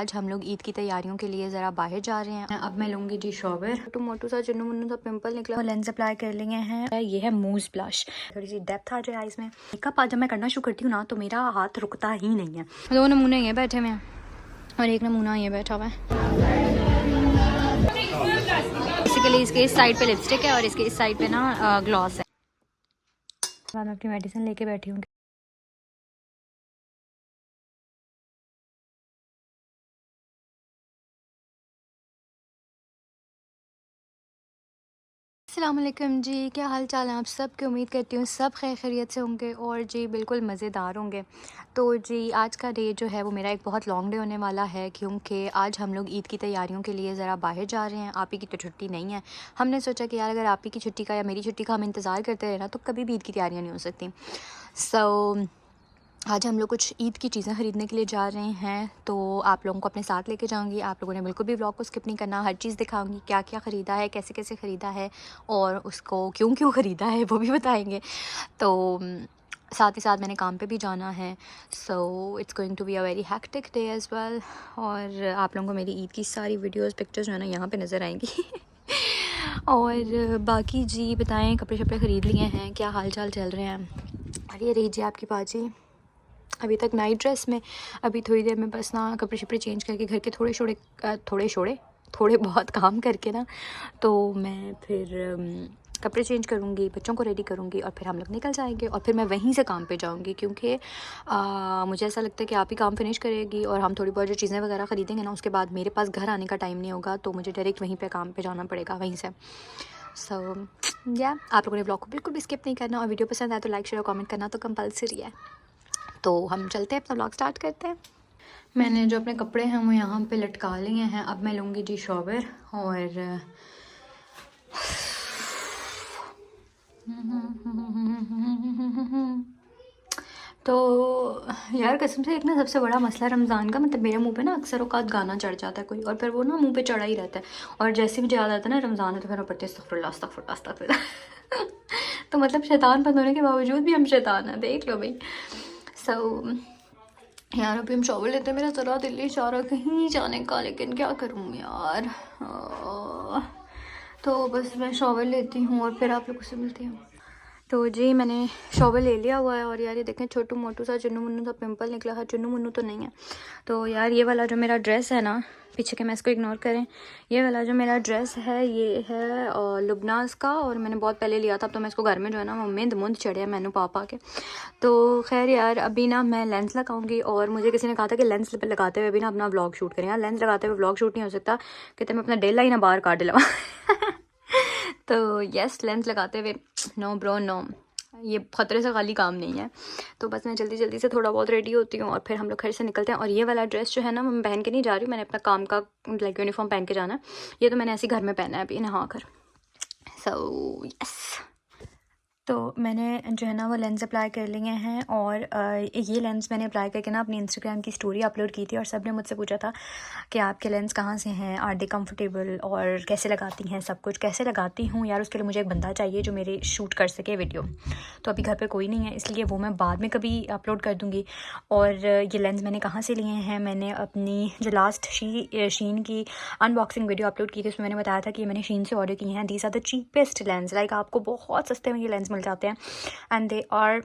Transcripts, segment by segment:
आज हम लोग ईद की तैयारियों के लिए ज़रा बाहर जा रहे हैं। अब मैं लूँगी जी शॉवर। छोटू मोटू सा चुन्नू मुन्नू सा पिंपल निकला और लेंस अप्लाई कर लिए हैं। ये है मूज ब्लश, थोड़ी सी डेप्थ आ जाए आइज़ में। मेकअप आज जब मैं करना शुरू करती हूँ ना तो मेरा हाथ रुकता ही नहीं है। दो नमूने ये बैठे हुए हैं और एक नमूना ये बैठा हुआ है। बेसिकली इसके इस साइड पे लिपस्टिक है और इसके इस साइड पे ना ग्लॉस है। बाद में अपनी मेडिसिन लेके बैठी हूँ। अस्सलामुअलैकुम जी, क्या हाल चाल है आप सब की। उम्मीद करती हूँ सब खैर खैरियत से होंगे और जी बिल्कुल मज़ेदार होंगे। तो जी आज का डे जो है वो मेरा एक बहुत लॉन्ग डे होने वाला है, क्योंकि आज हम लोग ईद की तैयारियों के लिए ज़रा बाहर जा रहे हैं। आप ही की तो छुट्टी नहीं है। हमने सोचा कि यार अगर आप ही की छुट्टी का या मेरी छुट्टी का हम इंतज़ार करते रहे ना तो कभी भी ईद की तैयारियाँ नहीं हो सकती। सो आज हम लोग कुछ ईद की चीज़ें ख़रीदने के लिए जा रहे हैं, तो आप लोगों को अपने साथ लेके जाऊंगी। आप लोगों ने बिल्कुल भी व्लॉग को स्किप नहीं करना, हर चीज़ दिखाऊंगी, क्या क्या ख़रीदा है, कैसे कैसे ख़रीदा है और उसको क्यों क्यों ख़रीदा है वो भी बताएंगे। तो साथ ही साथ मैंने काम पे भी जाना है। So it's going to be a very hectic day as well. और आप लोगों को मेरी ईद की सारी वीडियोज़ पिक्चर्स जो है ना यहाँ पर नज़र आएंगी। और बाकी जी बताएं, कपड़े शपड़े ख़रीद लिए हैं, क्या हाल चाल चल रहे हैं। और ये रही जी आपकी बाजी अभी तक नाइट ड्रेस में। अभी थोड़ी देर में बस ना कपड़े शपड़े चेंज करके घर के थोड़े बहुत काम करके ना तो मैं फिर कपड़े चेंज करूँगी, बच्चों को रेडी करूँगी और फिर हम लोग निकल जाएंगे और फिर मैं वहीं से काम पे जाऊँगी, क्योंकि मुझे ऐसा लगता है कि आप ही काम फिनिश करेगी और हम थोड़ी बहुत जो चीज़ें वगैरह ख़रीदेंगे ना उसके बाद मेरे पास घर आने का टाइम नहीं होगा, तो मुझे डायरेक्ट वहीं पर काम पर जाना पड़ेगा वहीं से। सो या आप लोगों ने ब्लॉग को बिल्कुल भी स्किप नहीं करना और वीडियो पसंद आए तो लाइक शेयर और कमेंट करना तो कंपलसरी है। तो हम चलते हैं, अपना व्लॉग स्टार्ट करते हैं। मैंने जो अपने कपड़े हैं वो यहाँ पे लटका लिए हैं। अब मैं लूँगी जी शॉवर और तो यार कसम से एक ना सबसे बड़ा मसला रमज़ान का, मतलब मेरे मुंह पे ना अक्सर औकात गाना चढ़ जाता है कोई और फिर वो ना मुंह पे चढ़ा ही रहता है और जैसे मुझे याद आता है ना रमज़ान है तो फिर मैं पढ़ती अस्तगफुरुल्लाह अस्तगफुरुल्लाह अस्तगफुरुल्लाह। तो मतलब शैतान बंद होने के बावजूद भी हम शैतान हैं, देख लो भाई। सो यार अभी हम शॉवर लेते हैं। मेरा ज़रा दिल नहीं चाह रहा कहीं जाने का, लेकिन क्या करूँ यार। तो बस मैं शॉवर लेती हूँ और फिर आप लोगों से मिलती हूँ। तो जी मैंने शॉवर ले लिया हुआ है और यार ये देखें छोटू मोटू सा चुन्नू मुन्नू सा पिंपल निकला है। चुन्नू मुन्नू तो नहीं है। तो यार ये वाला जो मेरा ड्रेस है ना, पीछे के मैं इसको इग्नोर करें, ये वाला जो मेरा ड्रेस है ये है लुबनास का और मैंने बहुत पहले लिया था। तो मैं इसको घर में जो है ना मम्मी मुंद चढ़े मैंने पापा के। तो खैर यार अभी ना मैं लेंस लगाऊंगी और मुझे किसी ने कहा था कि लेंस लगाते हुए भी ना अपना व्लॉग शूट करें। यार लेंस लगाते हुए व्लॉग शूट नहीं हो सकता, कहते मैं अपना डेला ही ना बाहर काट लवा। तो यस लेंस लगाते हुए नो ब्रो नो, ये खतरे से खाली काम नहीं है। तो बस मैं जल्दी जल्दी से थोड़ा बहुत रेडी होती हूँ और फिर हम लोग घर से निकलते हैं। और ये वाला ड्रेस जो है ना मैं पहन के नहीं जा रही हूँ, मैंने अपना काम का लाइक यूनिफॉर्म पहन के जाना है। ये तो मैंने ऐसे घर में पहना है अभी नहा कर। सो यस तो मैंने जो है ना वो लेंस अप्लाई कर लिए हैं और ये लेंस मैंने अप्लाई करके ना अपनी इंस्टाग्राम की स्टोरी अपलोड की थी और सब ने मुझसे पूछा था कि आपके लेंस कहाँ से हैं, आर दे कंफर्टेबल और कैसे लगाती हैं, सब कुछ कैसे लगाती हूँ। यार उसके लिए मुझे एक बंदा चाहिए जो मेरे शूट कर सके वीडियो। तो अभी घर पे कोई नहीं है, इसलिए वो मैं बाद में कभी अपलोड कर दूँगी। और ये लेंस मैंने कहाँ से लिए हैं, मैंने अपनी जो लास्ट शीन की अनबॉक्सिंग वीडियो अपलोड की थी उसमें मैंने बताया था कि मैंने शीन से ऑर्डर किए हैं। These are the cheapest lens, like आपको बहुत सस्ते में ये लेंस मिल जाते हैं and they are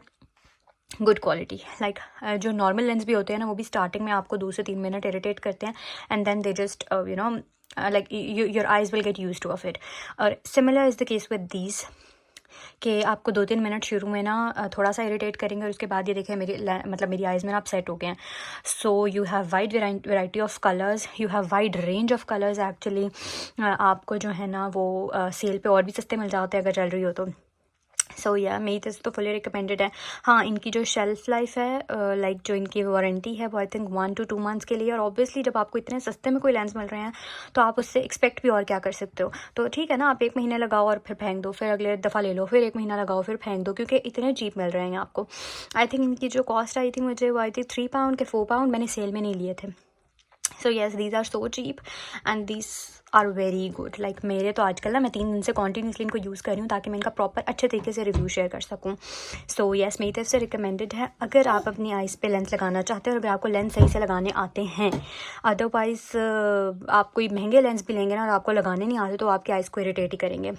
good quality. Like जो नॉर्मल लेंस भी होते हैं ना वो भी स्टार्टिंग में आपको 2 से 3 मिनट इरिटेट करते हैं and then they just you know like your eyes will get used to of it. और similar is the case with these कि आपको 2-3 मिनट शुरू में ना थोड़ा सा इरिटेट करेंगे और उसके बाद ये देखें मेरी आइज़ में आप सेट हो गए हैं। So you have wide variety of colours, you have wide range of colours actually. आपको जो है ना वो सेल पे और भी सस्ते मिल जाते हैं अगर चल रही हो तो। सो या मेरी तरफ तो फुली रिकमेंडेड है। हाँ इनकी जो शेल्फ़ लाइफ है लाइक जो इनकी वारंटी है वो आई थिंक 1 to 2 मंथ्स के लिए। और ऑब्वियसली जब आपको इतने सस्ते में कोई लेंस मिल रहे हैं तो आप उससे एक्सपेक्ट भी और क्या कर सकते हो। तो ठीक है ना, आप 1 महीने लगाओ और फिर फेंक दो, फिर अगले दफ़ा ले लो, फिर 1 महीना लगाओ फिर फेंक दो, क्योंकि इतने चीप मिल रहे हैं आपको। आई थिंक इनकी जो कॉस्ट आई थी मुझे वो आई थी 3 पाउंड के 4 पाउंड, मैंने सेल में नहीं लिए थे। So yes, these are so cheap and these are very good. Like मेरे तो आजकल ना मैं 3 दिन से कॉन्टीन्यूसली इनको यूज़ कर रही हूँ ताकि मैं इनका प्रॉपर अच्छे तरीके से रिव्यू शेयर कर सकूँ। सो येस, मेरी तरफ से रिकमेंडेड है अगर आप अपनी आइज़ पे लेंस लगाना चाहते हो और अगर आपको लेंस सही से लगाने आते हैं। अदरवाइज़ आप कोई महंगे लेंस भी लेंगे ना और आपको लगाने नहीं आते तो आपकी आइज़ को इरिटेट ही करेंगे।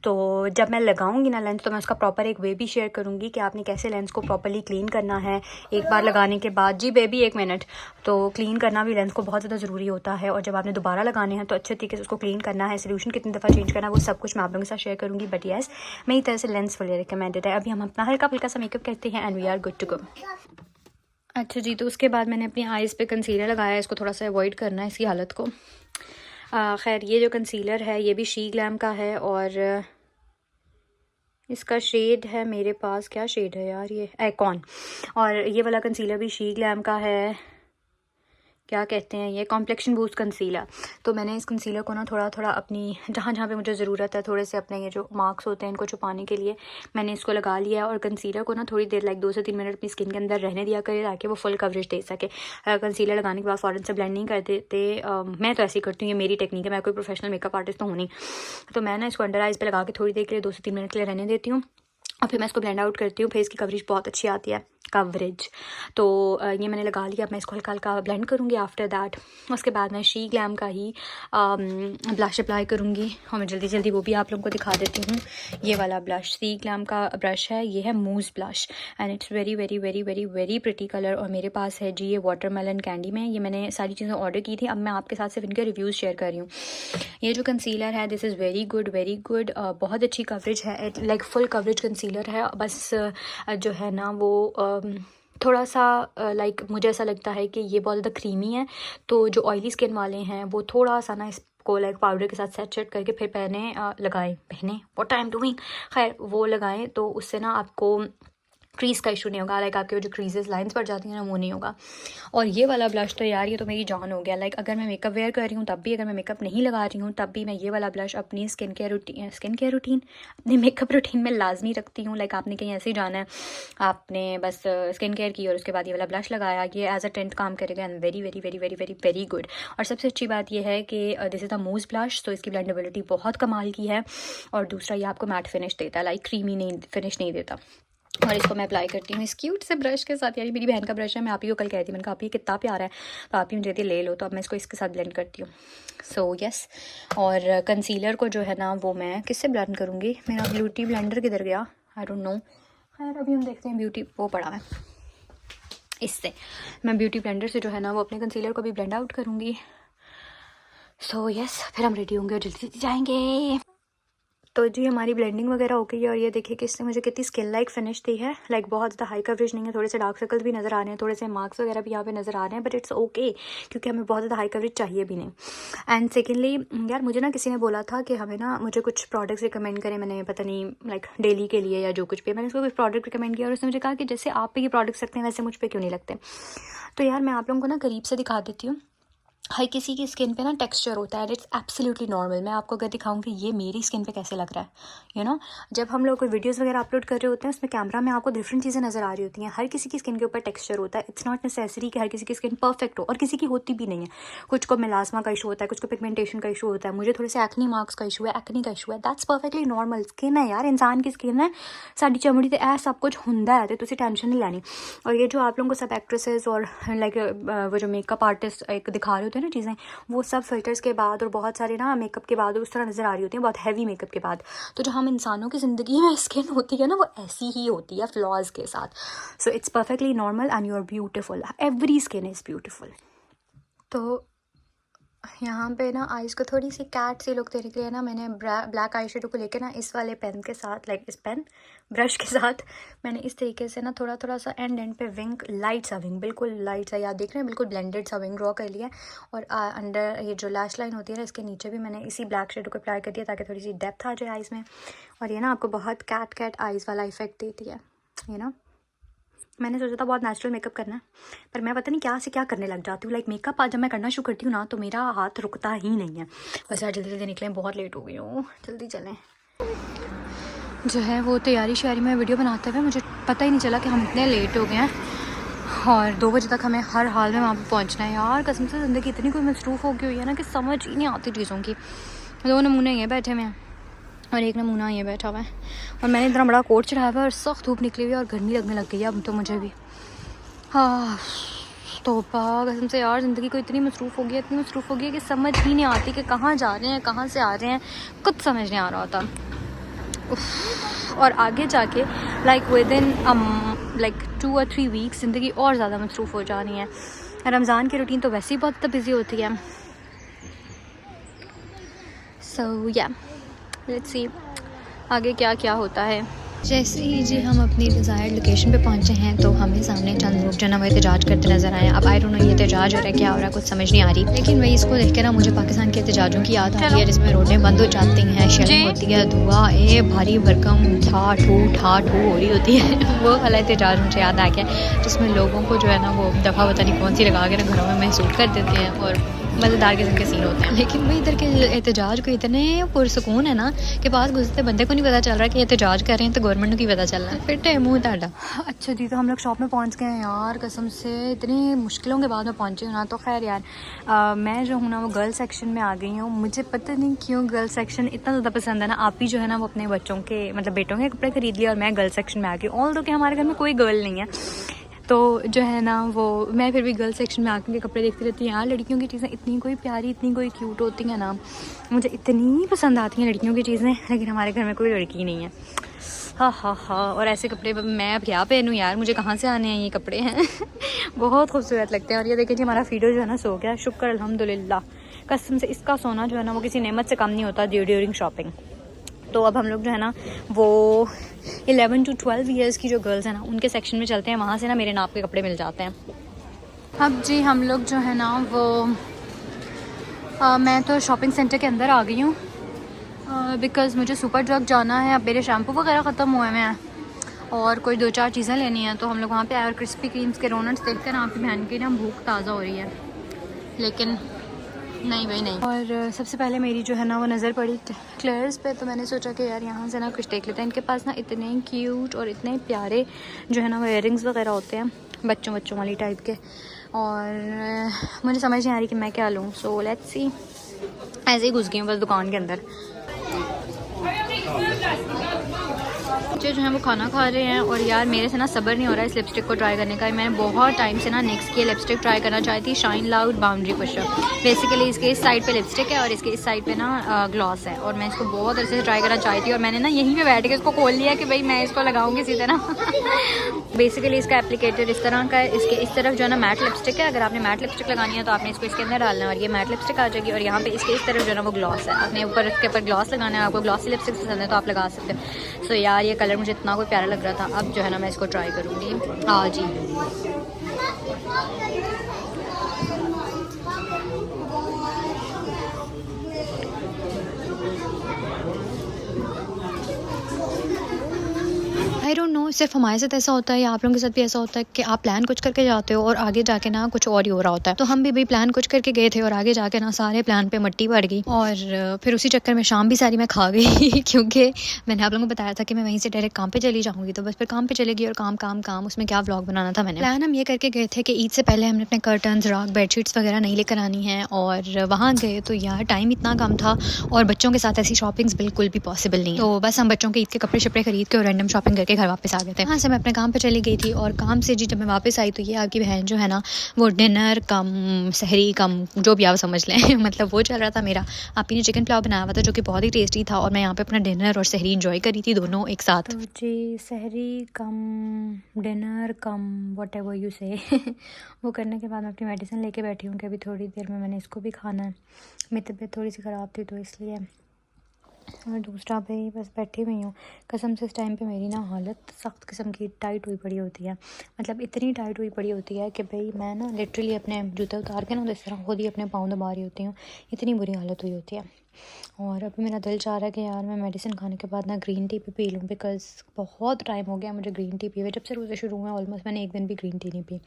तो जब मैं लगाऊंगी ना लेंस तो मैं उसका प्रॉपर एक वे भी शेयर करूंगी कि आपने कैसे लेंस को प्रॉपर्ली क्लीन करना है एक बार लगाने के बाद। जी बेबी 1 मिनट। तो क्लीन करना भी लेंस को बहुत ज़्यादा ज़रूरी होता है और जब आपने दोबारा लगाने हैं तो अच्छे तरीके से उसको क्लीन करना है, सोल्यूशन कितनी दफ़ा चेंज करना है वो सब कुछ मैं आप लोगों के साथ शेयर करूँगी। बट येस, मेरी तरह से लेंस फुली रिकमेंडेड है। अभी हम अपना हल्का फुल्का सा मेकअप करते हैं and we are good to go. अच्छा जी, तो उसके बाद मैंने अपनी आइज़ पे कंसीलर लगाया है। इसको थोड़ा सा अवॉइड करना है इसकी हालत को। खैर ये जो कंसीलर है ये भी शी ग्लैम का है और इसका शेड है मेरे पास, क्या शेड है यार, ये आइकॉन। और ये वाला कंसीलर भी शी ग्लैम का है, क्या कहते हैं ये, कॉम्प्लेक्शन बूस्ट कंसीलर। तो मैंने इस कंसीलर को ना थोड़ा थोड़ा अपनी जहाँ जहाँ पे मुझे ज़रूरत है थोड़े से अपने ये जो मार्क्स होते हैं इनको छुपाने के लिए मैंने इसको लगा लिया है। और कंसीलर को ना थोड़ी देर लाइक 2 से 3 मिनट अपनी स्किन के अंदर रहने दिया करे ताकि वो फुल कवरेज दे सके। कंसीलर लगाने के बाद फ़ौरन से ब्लेंड नहीं कर देते। मैं तो ऐसे ही करती हूँ, ये मेरी टेक्निक है, मैं कोई प्रोफेशनल मेकअप आर्टिस्ट तो हूँ नहीं। तो मैं ना इसको अंडर आइज़ पर लगा के थोड़ी देर के लिए 2 से 3 मिनट के लिए रहने देती हूँ और फिर मैं इसको ब्लेंड आउट करती हूँ। फेस की कवरेज बहुत अच्छी आती है, कवरेज। तो ये मैंने लगा लिया। अब मैं इसको हल्का हल्का ब्लेंड करूँगी। आफ्टर दैट उसके बाद मैं शी ग्लैम का ही ब्लश अप्लाई करूँगी और मैं जल्दी जल्दी वो भी आप लोगों को दिखा देती हूँ। ये वाला ब्लश शी ग्लैम का ब्रश है, ये है मूज blush and it's very very very very very pretty colour. और मेरे पास है जी ये वाटरमेलन कैंडी में। ये मैंने सारी चीज़ें ऑर्डर की थी, अब मैं आपके साथ सिर्फ इनके रिव्यूज़ शेयर कर रही हूँ। ये जो कंसीलर है this is very good very good. बहुत अच्छी कवरेज है, लाइक फुल कवरेज कंसीलर है। बस जो है ना वो थोड़ा सा लाइक मुझे ऐसा लगता है कि ये बहुत ज़्यादा क्रीमी है। तो जो ऑयली स्किन वाले हैं वो थोड़ा सा ना इसको लाइक पाउडर के साथ सेट करके फिर लगाएं व्हाट आई एम डूइंग, खैर वो लगाएं तो उससे ना आपको क्रीज़ का इशू नहीं होगा। लाइक आपके जो क्रीजेस लाइंस पड़ जाती हैं ना वो नहीं होगा। और ये वाला ब्लश तो यार ये तो मेरी जान हो गया। लाइक अगर मैं मेकअप वेयर कर रही हूँ तब भी, अगर मैं मेकअप नहीं लगा रही हूँ तब भी मैं ये वाला ब्लश अपनी स्किन केयर रूटीन अपनी मेकअप रूटीन में लाजमी रखती हूँ। लाइक आपने कहीं ऐसे ही जाना है, आपने बस स्किन केयर की और उसके बाद ये वाला ब्लश लगाया, ये एज अ टेंट काम करेगा and very very very very very very good. और सबसे अच्छी बात यह है कि दिस इज़ द मूज ब्लश, तो इसकी ब्लेंडेबिलिटी बहुत कमाल की है। और दूसरा ये आपको मैट फिनिश देता है, लाइक क्रीमी नहीं फिनिश नहीं देता। और इसको मैं अप्लाई करती हूँ इस क्यूट से ब्रश के साथ। यार मेरी बहन का ब्रश है, मैं आप ही को कल कहती, मैंने कहा आप ही कितना प्यारा है तो आप ही मुझे ले लो, तो अब मैं इसको इसके साथ ब्लेंड करती हूँ। सो यस, और कंसीलर को जो है ना वो मैं किससे ब्लेंड करूँगी, मेरा ब्यूटी ब्लेंडर किधर गया, आई डोंट नो। खैर अभी हम देखते हैं, ब्यूटी वो पड़ा है, इससे मैं ब्यूटी ब्लेंडर से जो है ना वो अपने कंसीलर को भी ब्लेंड आउट करूँगी। सो यस, फिर हम रेडी होंगे और जल्दी जल्दी जाएंगे। तो जी हमारी ब्लेंडिंग वगैरह हो गई है और ये देखिए कि इसने मुझे कितनी स्किन लाइक फिनिश दी है। लाइक बहुत ज़्यादा हाई कवरेज नहीं है, थोड़े से डार्क सर्कल्स भी नज़र आ रहे हैं, थोड़े से मार्क्स वगैरह भी यहाँ पे नज़र आ रहे हैं, बट इट्स ओके क्योंकि हमें बहुत ज़्यादा हाई कवरेज चाहिए भी नहीं। एंड सेकेंडली यार मुझे ना किसी ने बोला था कि हमें ना मुझे कुछ प्रोडक्ट्स रिकमेंड करें, मैंने पता नहीं लाइक डेली के लिए या जो कुछ भी, मैंने उसको कुछ प्रोडक्ट रिकमेंड किया और उसने मुझे कहा कि जैसे आप पे ये प्रोडक्ट्स रखते हैं वैसे मुझ पर क्यों नहीं लगते। तो यार मैं आप लोगों को ना करीब से दिखा देती हूँ। हर किसी की स्किन पे ना टेक्सचर होता है, इट्स एब्सोल्युटली नॉर्मल। मैं आपको अगर दिखाऊं कि ये मेरी स्किन पे कैसे लग रहा है, यू नो, जब हम लोग कोई वीडियोस वगैरह अपलोड कर रहे होते हैं उसमें कैमरा में आपको डिफरेंट चीज़ें नज़र आ रही होती हैं। हर किसी की स्किन के ऊपर टेक्सचर होता है। इट्स नॉट नेसेसरी कि हर किसी की स्किन परफेक्ट हो, और किसी की होती भी नहीं है। कुछ को मेलास्मा का इशू होता है, कुछ को पिगमेंटेशन का इशू होता है, मुझे थोड़े से एक्नी मार्क्स का इशू है, एक्नी का इशू है, दैट्स परफेक्टली नॉर्मल। स्किन है यार, इंसान की स्किन है, साड़ी चमड़ी तो ऐ सब कुछ होंदा है, तो तुसी टेंशन नहीं लैनी। और ये जो आप लोगों को सब एक्ट्रेसेस और लाइक वो जो मेकअप आर्टिस्ट एक दिखा रहे होते हैं ना चीज़ें, वो सब फिल्टर्स के बाद और बहुत सारे ना मेकअप के बाद उस तरह नज़र आ रही होती हैं, बहुत हैवी मेकअप के बाद। तो जो हम इंसानों की ज़िंदगी में स्किन होती है ना वो ऐसी ही होती है, फ्लॉज के साथ। So it's perfectly normal and you are beautiful, every skin is beautiful. तो यहाँ पे ना आइज़ को थोड़ी सी कैट सी लुक देने के लिए ना मैंने ब्लैक आई शेडो को लेके ना इस वाले पेन के साथ, लाइक इस पेन ब्रश के साथ मैंने इस तरीके से ना थोड़ा थोड़ा सा एंड पे विंग, लाइट सा विंग, बिल्कुल लाइट सा, याद देख रहे हैं, बिल्कुल ब्लेंडेड सा विंग ड्रॉ कर लिया। और अंडर ये जो लैश लाइन होती है ना इसके नीचे भी मैंने इसी ब्लैक शेडो को अप्लाई कर दिया ताकि थोड़ी सी डेप्थ आ जाए आइज़ में। और ये ना आपको बहुत कैट आइज़ वाला इफेक्ट देती है, यू नो। मैंने सोचा था बहुत नेचुरल मेकअप करना है, पर मैं पता नहीं क्या से क्या करने लग जाती हूँ। लाइक मेकअप आज जब मैं करना शुरू करती हूँ ना तो मेरा हाथ रुकता ही नहीं है। बस यार जल्दी जल्दी निकलें, बहुत लेट हो गई हूँ, जल्दी चलें। जो है वो तैयारी श्यारी में वीडियो बनाते हुए मुझे पता ही नहीं चला कि हम इतने लेट हो गए हैं। और 2 बजे तक हमें हर हाल में वहाँ पे पहुँचना है। यार कसम से ज़िंदगी इतनी कोई मसरूफ़ हो गई हुई है ना कि समझ ही नहीं आती चीज़ों की। 2 नमूने ये बैठे हुए हैं और 1 नमूना ये बैठा हुआ है, और मैंने इतना बड़ा कोट चढ़ाया हुआ है और सख्त धूप निकली हुई है और गर्मी लगने लग गई है अब तो मुझे भी। हाँ तौबा, कसम से यार ज़िंदगी को इतनी मसरूफ़ हो गई है, इतनी मसरूफ़ हो गई है कि समझ ही नहीं आती कि कहाँ जा रहे हैं, कहाँ से आ रहे हैं, कुछ समझ नहीं आ रहा होता। और आगे जाके लाइक विद इन लाइक 2 और 3 वीक्स ज़िंदगी और ज़्यादा मसरूफ़ हो जानी है। रमज़ान की रूटीन तो वैसे ही बहुत बिज़ी होती है। सो या लेट्स सी आगे क्या क्या होता है। जैसे ही जी हम अपनी डिज़ायर्ड लोकेशन पे पहुंचे हैं तो हमें सामने चंद लोग जो ना वो एहतजाज करते नज़र आए। अब आई डोंट नो ये एहतजाज हो रहा है क्या हो रहा है, कुछ समझ नहीं आ रही, लेकिन वही इसको देख के ना मुझे पाकिस्तान के एहतजाजों की याद आ रही है जिसमें रोडें बंद हो जाती हैं, शेलिंग होती है, धुआं भारी भरकम ठा ठू हो रही होती है। वो वाला एहतजाज मुझे याद आ गया जिसमें लोगों को जो है ना वो दफ़ा पता नहीं कौन सी लगा के घरों में महसूस कर देते हैं और मज़ेदार किस्म के सीन होते हैं। लेकिन वही इधर के एहतजाज को इतने पुरसकून है ना कि पास गुजरते बंदे को नहीं पता चल रहा कि एहतजाज कर रहे हैं तो गवर्नमेंट को ही पता चल रहा है। फिर तो मुँह ताड़ा। अच्छा जी, तो हम लोग शॉप में पहुंच गए हैं यार, कसम से इतनी मुश्किलों के बाद में पहुंचे ना। तो खैर यार मैं जो हूँ ना वो गर्ल सेक्शन में आ गई हूँ। मुझे पता नहीं क्यों गर्ल सेक्शन इतना ज़्यादा पसंद है ना। आप ही जो है ना वो अपने बच्चों के मतलब बेटों के कपड़े खरीद लिए और मैं गर्ल सेक्शन में आ गई। ऑल दो कि हमारे घर में कोई गर्ल नहीं है तो जो है ना वो मैं फिर भी गर्ल सेक्शन में आकर के कपड़े देखती रहती हूँ। यार लड़कियों की चीज़ें इतनी कोई प्यारी, इतनी कोई क्यूट होती हैं ना, मुझे इतनी पसंद आती हैं लड़कियों की चीज़ें, लेकिन हमारे घर में कोई लड़की नहीं है। हाँ। और ऐसे कपड़े मैं अब क्या पहनूँ यार, मुझे कहाँ से आने हैं ये कपड़े हैं। बहुत खूबसूरत लगते हैं। और ये देखिए जी हमारा फीडो जो है ना सो गया, शुक्र अल्हम्दुलिल्लाह। कसम से इसका सोना जो है ना वो किसी नेमत से कम नहीं होता ड्यूरिंग शॉपिंग। तो अब हम लोग जो है ना वो 11 to 12 ईयर्स की जो गर्ल्स हैं ना उनके सेक्शन में चलते हैं, वहाँ से ना मेरे नाप के कपड़े मिल जाते हैं। अब जी हम लोग जो है ना वो मैं तो शॉपिंग सेंटर के अंदर आ गई हूँ बिकॉज़ मुझे सुपर ड्रग जाना है। अब मेरे शैम्पू वगैरह ख़त्म हुए हैं और कोई 2-4 चीज़ें लेनी हैं तो हम लोग वहाँ पे आए और क्रिस्पी क्रीम्स के डोनट्स देखकर आपकी बहन की ना भूख ताज़ा हो रही है, लेकिन नहीं भाई नहीं। और सबसे पहले मेरी जो है ना वो नज़र पड़ी क्लेयर्स पे, तो मैंने सोचा कि यार यहाँ से ना कुछ देख लेते हैं। इनके पास ना इतने क्यूट और इतने प्यारे जो है ना वो इयररिंग्स वगैरह होते हैं बच्चों वाली टाइप के, और मुझे समझ नहीं आ रही कि मैं क्या लूँ। सो लेट्स सी, ऐसे ही घुस गई हूँ बस दुकान के अंदर। बच्चे जो हैं वो खाना खा रहे हैं और यार मेरे से ना सब्र नहीं हो रहा है इस लिपस्टिक को ट्राई करने का। मैंने बहुत टाइम से ना नेक्स्ट की लिपस्टिक ट्राई करना चाहती थी, shine loud boundary pusher. Basically इसके इस साइड पे लिपस्टिक है और इसके इस साइड पे ना ग्लॉस है, और मैं इसको बहुत अच्छे से ट्राई करना चाहती थी और मैंने ना यहीं पे बैठ के इसको खोल लिया कि भाई मैं इसको लगाऊंगी इसी तरह। बेसिकली इसका एप्लीकेटर इस तरह का है, इसके इस तरफ जो है ना मैट लिपस्टिक है। अगर आपने मैट लिपस्टिक लगानी है तो आपने इसको इसके अंदर डालना है और ये मैट लिपस्टिक आ जाएगी, और यहाँ पे इसके इस तरफ जो है ना वो ग्लॉस है, आपने ऊपर इसके ऊपर ग्लॉस लगाना है। आपको ग्लॉसी लिपस्टिक पसंद है तो आप लगा सकते हो। सो यार ये कलर मुझे इतना कोई प्यारा लग रहा था, अब जो है ना मैं इसको ट्राई करूँगी। हाँ जी आई डोंट नो, सिर्फ हमारे साथ ऐसा होता है या आप लोगों के साथ भी ऐसा होता है कि आप प्लान कुछ करके जाते हो और आगे जाके ना कुछ और ही हो रहा होता है। तो हम भी भाई प्लान कुछ करके गए थे और आगे जाके ना सारे प्लान पे मट्टी पड़ गई, और फिर उसी चक्कर में शाम भी सारी मैं खा गई क्योंकि मैंने आप लोगों को बताया था कि मैं वहीं से डायरेक्ट काम पे चली जाऊँगी, तो बस फिर काम पे चलेगी और काम उसमें क्या व्लॉग बनाना था। मैंने प्लान हम ये करके गए थे कि ईद से पहले हमने अपने कर्टन्स, राग, बेडशीट्स वगैरह नहीं लेकर आनी है, और वहाँ गए तो यार टाइम इतना कम था और बच्चों के साथ ऐसी शॉपिंग्स बिल्कुल भी पॉसिबल नहीं, तो बस हम बच्चों के ईद के कपड़े शपड़े खरीद के और रैंडम शॉपिंग करके घर वापस आ गए थे। से मैं अपने काम पे चली गई थी और काम से जी जब मैं वापस आई तो ये आपकी बहन जो है ना वो डिनर कम सहरी कम जो भी आप समझ लें मतलब वो चल रहा था मेरा। आपी ने चिकन पुलाव बनाया हुआ था जो कि बहुत ही टेस्टी था, और मैं यहाँ पे अपना डिनर और सहरी इंजॉय करी थी दोनों एक साथ। तो जी सहरी cum dinner cum whatever you say वो करने के बाद मैं अपनी मेडिसिन लेके बैठी हूँ कि अभी थोड़ी देर में मैंने इसको भी खाना है। मेरी तबीयत थोड़ी सी ख़राब थी तो इसलिए, और दूसरा भाई बस बैठी हुई हूँ। कसम से इस टाइम पे मेरी ना हालत सख्त किस्म की टाइट हुई पड़ी होती है, मतलब इतनी टाइट हुई पड़ी होती है कि भाई मैं ना लिटरली अपने जूते उतार के ना इस तरह खुद ही अपने पाँव दबा रही होती हूँ, इतनी बुरी हालत हुई होती है। और अभी मेरा दिल चाह रहा है कि यार मैं मेडिसिन खाने के बाद ना ग्रीन टी भी पी लूँ, बिकॉज़ बहुत टाइम हो गया मुझे ग्रीन टी पिए हुए, जब से रोज़े शुरू हुए ऑलमोस्ट मैंने एक दिन भी ग्रीन टी नहीं पी।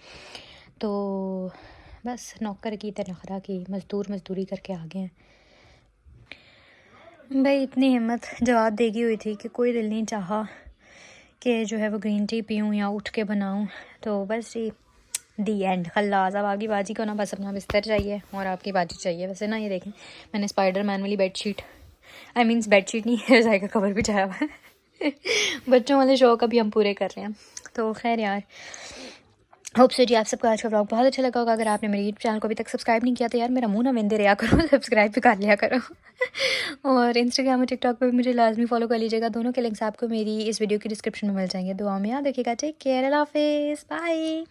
तो बस नौकर की नखरा की मज़दूरी करके आ गए हैं भाई। इतनी हिम्मत जवाब देगी हुई थी कि कोई दिल नहीं चाहा कि जो है वो ग्रीन टी पीऊँ या उठ के बनाऊँ, तो बस जी दी एंड खल्लास। अब आपकी बाजी को ना बस अपना बिस्तर चाहिए और आपकी बाजी चाहिए। वैसे ना ये देखें मैंने स्पाइडरमैन वाली बेडशीट, आई मीन्स बेडशीट नहीं रज़ाई का कवर बिछाया हुआ है। बच्चों वाले शौक अभी हम पूरे कर रहे हैं। तो खैर यार, होप सो जी आप सबको आज का व्लॉग बहुत अच्छा लगा होगा। अगर आपने मेरे यूट्यूब चैनल को अभी तक सब्सक्राइब नहीं किया तो यार मेरा मुंह ना वेंदे रहा करो, सब्सक्राइब भी कर लिया करो। और इंस्टाग्राम और टिकटॉक पे भी मुझे लाजमी फॉलो कर लीजिएगा। दोनों के लिंक्स आपको मेरी इस वीडियो की डिस्क्रिप्शन में मिल जाएंगे। दुआ में याद रखिएगा। टेक केयर, अल्लाह हाफिज़, बाय।